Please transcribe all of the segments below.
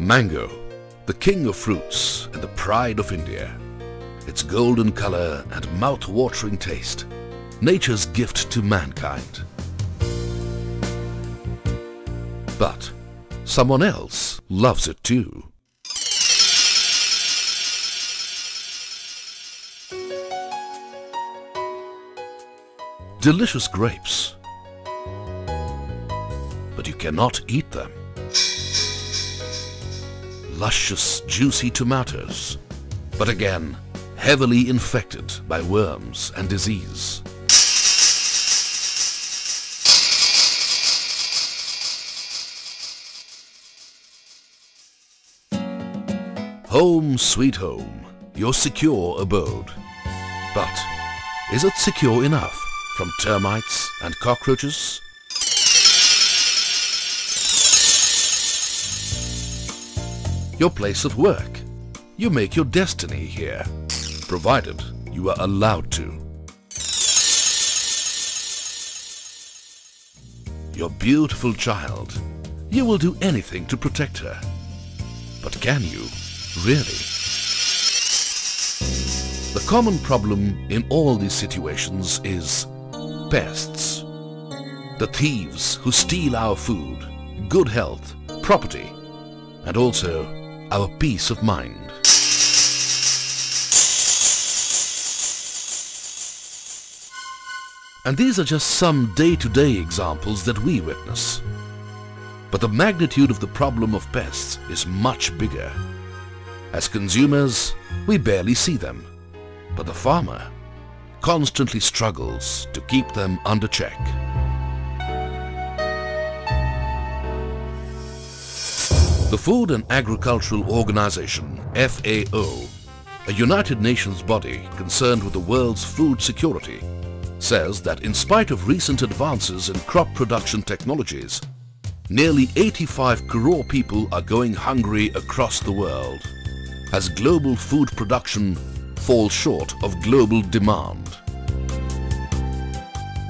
Mango, the king of fruits and the pride of India. Its golden color and mouth-watering taste, nature's gift to mankind. But someone else loves it too. Delicious grapes. But you cannot eat them. Luscious, juicy tomatoes, but again, heavily infected by worms and disease. Home sweet home, your secure abode. But is it secure enough from termites and cockroaches? Your place of work. You make your destiny here, provided you are allowed to. Your beautiful child. You will do anything to protect her. But can you, really? The common problem in all these situations is pests. The thieves who steal our food, good health, property, and also our peace of mind. And these are just some day-to-day examples that we witness. But the magnitude of the problem of pests is much bigger. As consumers, we barely see them, but the farmer constantly struggles to keep them under check. The Food and Agricultural Organization, FAO, a United Nations body concerned with the world's food security, says that in spite of recent advances in crop production technologies, nearly 85 crore people are going hungry across the world, as global food production falls short of global demand.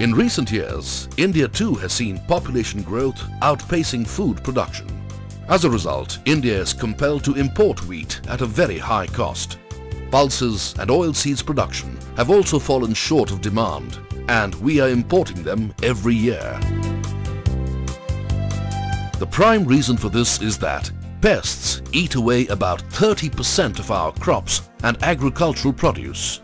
In recent years, India too has seen population growth outpacing food production. As a result, India is compelled to import wheat at a very high cost. Pulses and oilseeds production have also fallen short of demand, and we are importing them every year. The prime reason for this is that pests eat away about 30% of our crops and agricultural produce.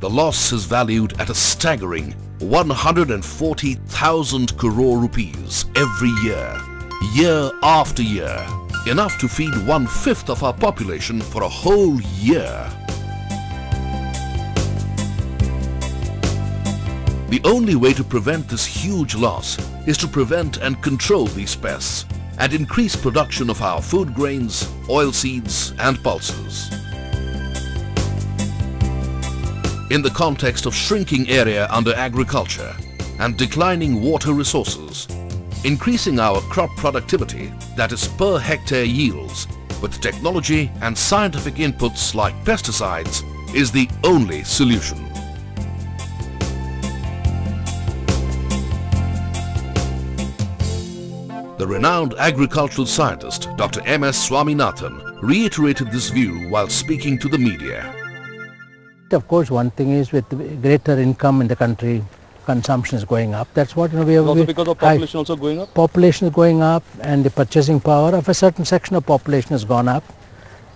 The loss is valued at a staggering 140,000 crore rupees every year. Year after year, enough to feed 1/5 of our population for a whole year. The only way to prevent this huge loss is to prevent and control these pests and increase production of our food grains, oilseeds and pulses. In the context of shrinking area under agriculture and declining water resources, increasing our crop productivity, that is per hectare yields, with technology and scientific inputs like pesticides is the only solution. The renowned agricultural scientist Dr. M.S. Swaminathan reiterated this view while speaking to the media. Of course, one thing is with greater income in the country, consumption is going up. That's what we have. Also because of population also going up? Population is going up and the purchasing power of a certain section of population has gone up.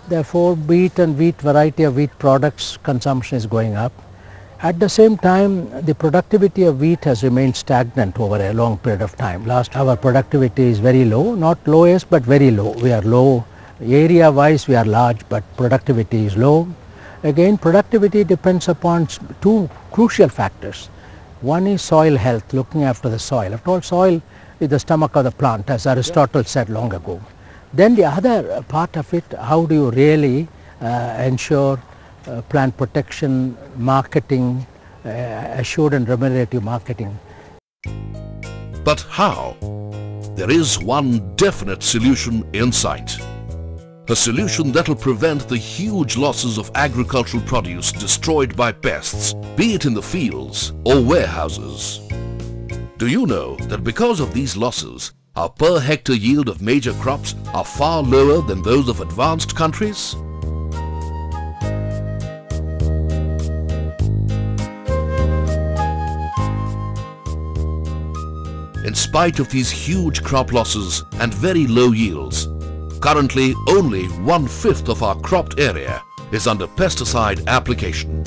Therefore, wheat and wheat variety of wheat products consumption is going up. At the same time, the productivity of wheat has remained stagnant over a long period of time. Our productivity is very low, not lowest but very low. We are low. Area wise we are large, but productivity is low. Again, productivity depends upon two crucial factors. One is soil health, looking after the soil. After all, soil is the stomach of the plant, as Aristotle said long ago. Then the other part of it, how do you really ensure plant protection, marketing, assured and remunerative marketing. But how? There is one definite solution in sight. A solution that will prevent the huge losses of agricultural produce destroyed by pests, be it in the fields or warehouses. Do you know that because of these losses, our per hectare yield of major crops are far lower than those of advanced countries? In spite of these huge crop losses and very low yields, currently only 1/5 of our cropped area is under pesticide application.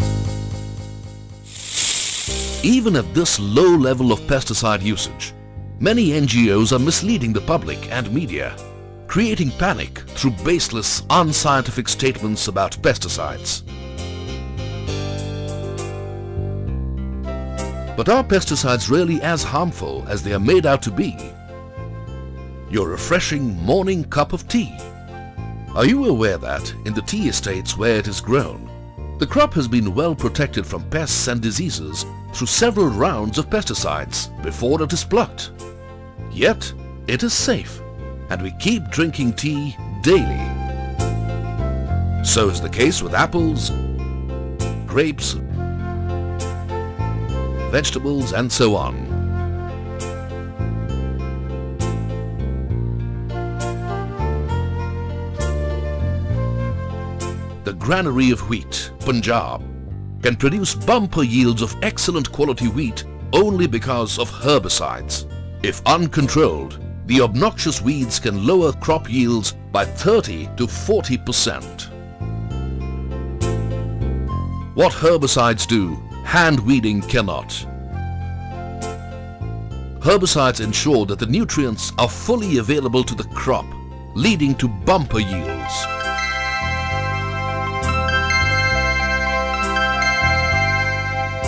Even at this low level of pesticide usage, many NGOs are misleading the public and media, creating panic through baseless, unscientific statements about pesticides. But are pesticides really as harmful as they are made out to be? Your refreshing morning cup of tea. Are you aware that in the tea estates where it is grown, the crop has been well protected from pests and diseases through several rounds of pesticides before it is plucked? Yet, it is safe, and we keep drinking tea daily. So is the case with apples, grapes, vegetables, and so on. The granary of wheat, Punjab, can produce bumper yields of excellent quality wheat only because of herbicides. If uncontrolled, the obnoxious weeds can lower crop yields by 30 to 40%. What herbicides do, hand weeding cannot. Herbicides ensure that the nutrients are fully available to the crop, leading to bumper yields.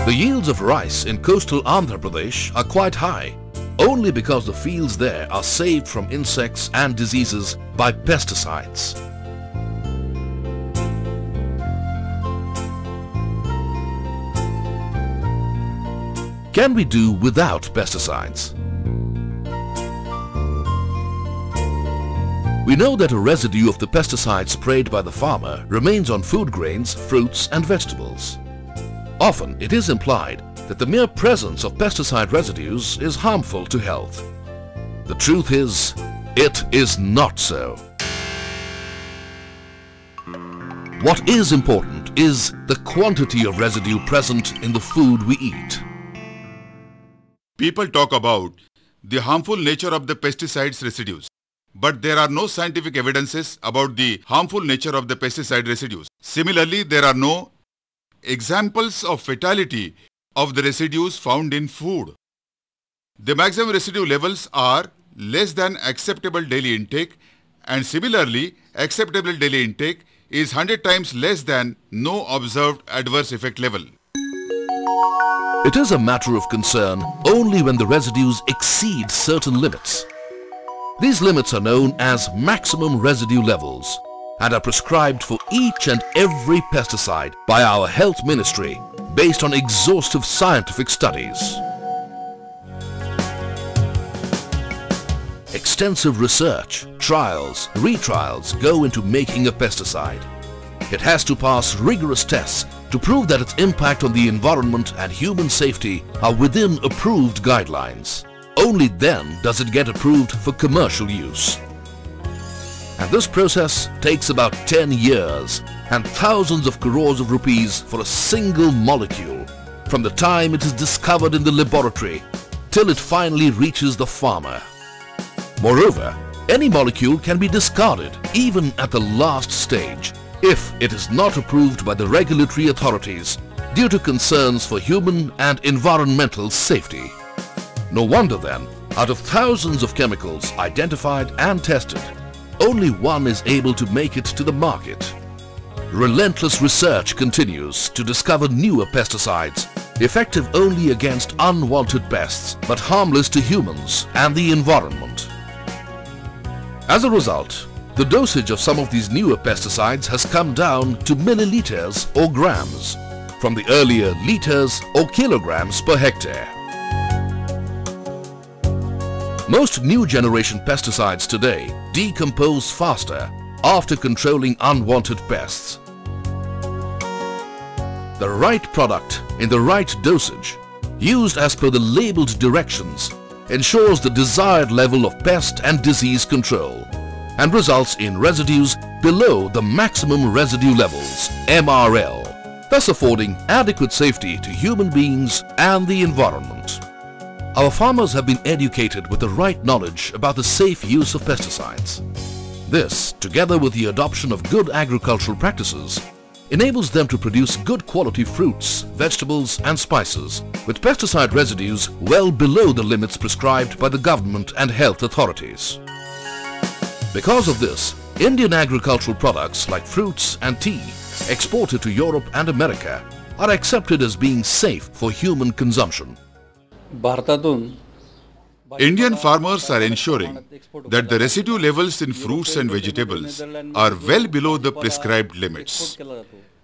The yields of rice in coastal Andhra Pradesh are quite high, only because the fields there are saved from insects and diseases by pesticides. Can we do without pesticides? We know that a residue of the pesticide sprayed by the farmer remains on food grains, fruits and vegetables. Often it is implied that the mere presence of pesticide residues is harmful to health. The truth is, it is not so. What is important is the quantity of residue present in the food we eat. People talk about the harmful nature of the pesticides residues, but there are no scientific evidences about the harmful nature of the pesticide residues. Similarly, there are no examples of fatality of the residues found in food. The maximum residue levels are less than acceptable daily intake, and similarly, acceptable daily intake is 100 times less than no observed adverse effect level. It is a matter of concern only when the residues exceed certain limits. These limits are known as maximum residue levels and are prescribed for each and every pesticide by our health ministry based on exhaustive scientific studies. Extensive research, trials, retrials go into making a pesticide. It has to pass rigorous tests to prove that its impact on the environment and human safety are within approved guidelines. Only then does it get approved for commercial use. And this process takes about 10 years and thousands of crores of rupees for a single molecule, from the time it is discovered in the laboratory till it finally reaches the farmer. Moreover, any molecule can be discarded even at the last stage if it is not approved by the regulatory authorities due to concerns for human and environmental safety. No wonder then, out of thousands of chemicals identified and tested, only one is able to make it to the market. Relentless research continues to discover newer pesticides, effective only against unwanted pests but harmless to humans and the environment. As a result, the dosage of some of these newer pesticides has come down to milliliters or grams, from the earlier liters or kilograms per hectare. Most new generation pesticides today decompose faster after controlling unwanted pests. The right product in the right dosage, used as per the labeled directions, ensures the desired level of pest and disease control and results in residues below the maximum residue levels, MRL, thus affording adequate safety to human beings and the environment. Our farmers have been educated with the right knowledge about the safe use of pesticides. This, together with the adoption of good agricultural practices, enables them to produce good quality fruits, vegetables and spices with pesticide residues well below the limits prescribed by the government and health authorities. Because of this, Indian agricultural products like fruits and tea exported to Europe and America are accepted as being safe for human consumption. Indian farmers are ensuring that the residue levels in fruits and vegetables are well below the prescribed limits.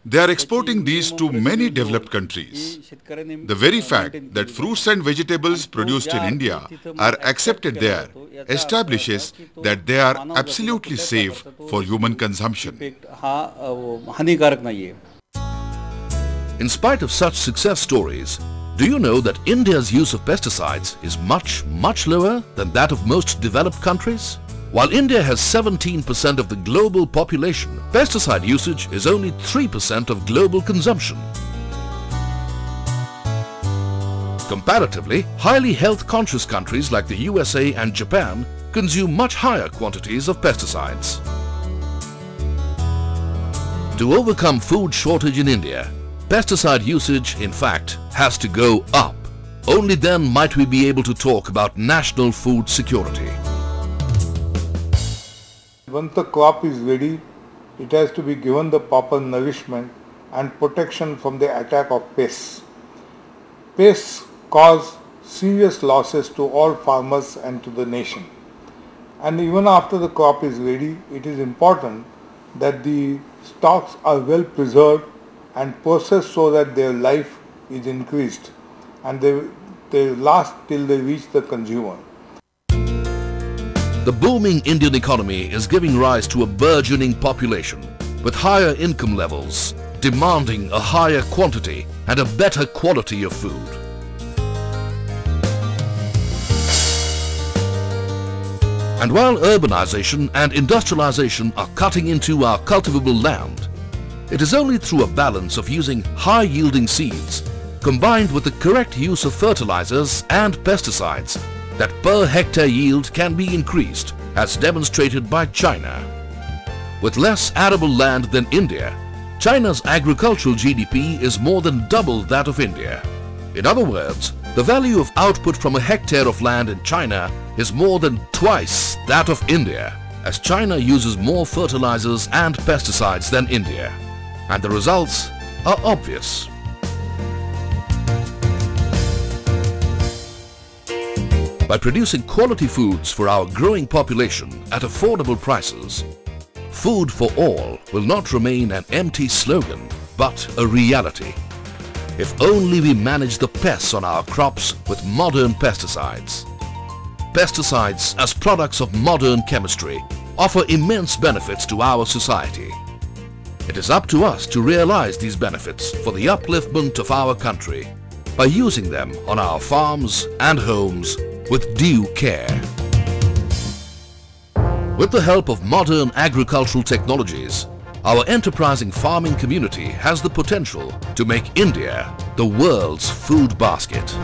They are exporting these to many developed countries. The very fact that fruits and vegetables produced in India are accepted there establishes that they are absolutely safe for human consumption. In spite of such success stories, do you know that India's use of pesticides is much lower than that of most developed countries? While India has 17% of the global population, pesticide usage is only 3% of global consumption. Comparatively, highly health-conscious countries like the USA and Japan consume much higher quantities of pesticides. To overcome food shortage in India, pesticide usage, in fact, has to go up. Only then might we be able to talk about national food security. Once the crop is ready, it has to be given the proper nourishment and protection from the attack of pests. Pests cause serious losses to all farmers and to the nation. And even after the crop is ready, it is important that the stocks are well preserved and processed so that their life is increased and they last till they reach the consumer. The booming Indian economy is giving rise to a burgeoning population with higher income levels, demanding a higher quantity and a better quality of food. And while urbanization and industrialization are cutting into our cultivable land, it is only through a balance of using high-yielding seeds combined with the correct use of fertilizers and pesticides that per hectare yield can be increased, as demonstrated by China. With less arable land than India, China's agricultural GDP is more than double that of India. In other words, the value of output from a hectare of land in China is more than twice that of India, as China uses more fertilizers and pesticides than India. And the results are obvious. By producing quality foods for our growing population at affordable prices, food for all will not remain an empty slogan, but a reality. If only we manage the pests on our crops with modern pesticides. Pesticides, as products of modern chemistry, offer immense benefits to our society. It is up to us to realize these benefits for the upliftment of our country by using them on our farms and homes with due care. With the help of modern agricultural technologies, our enterprising farming community has the potential to make India the world's food basket.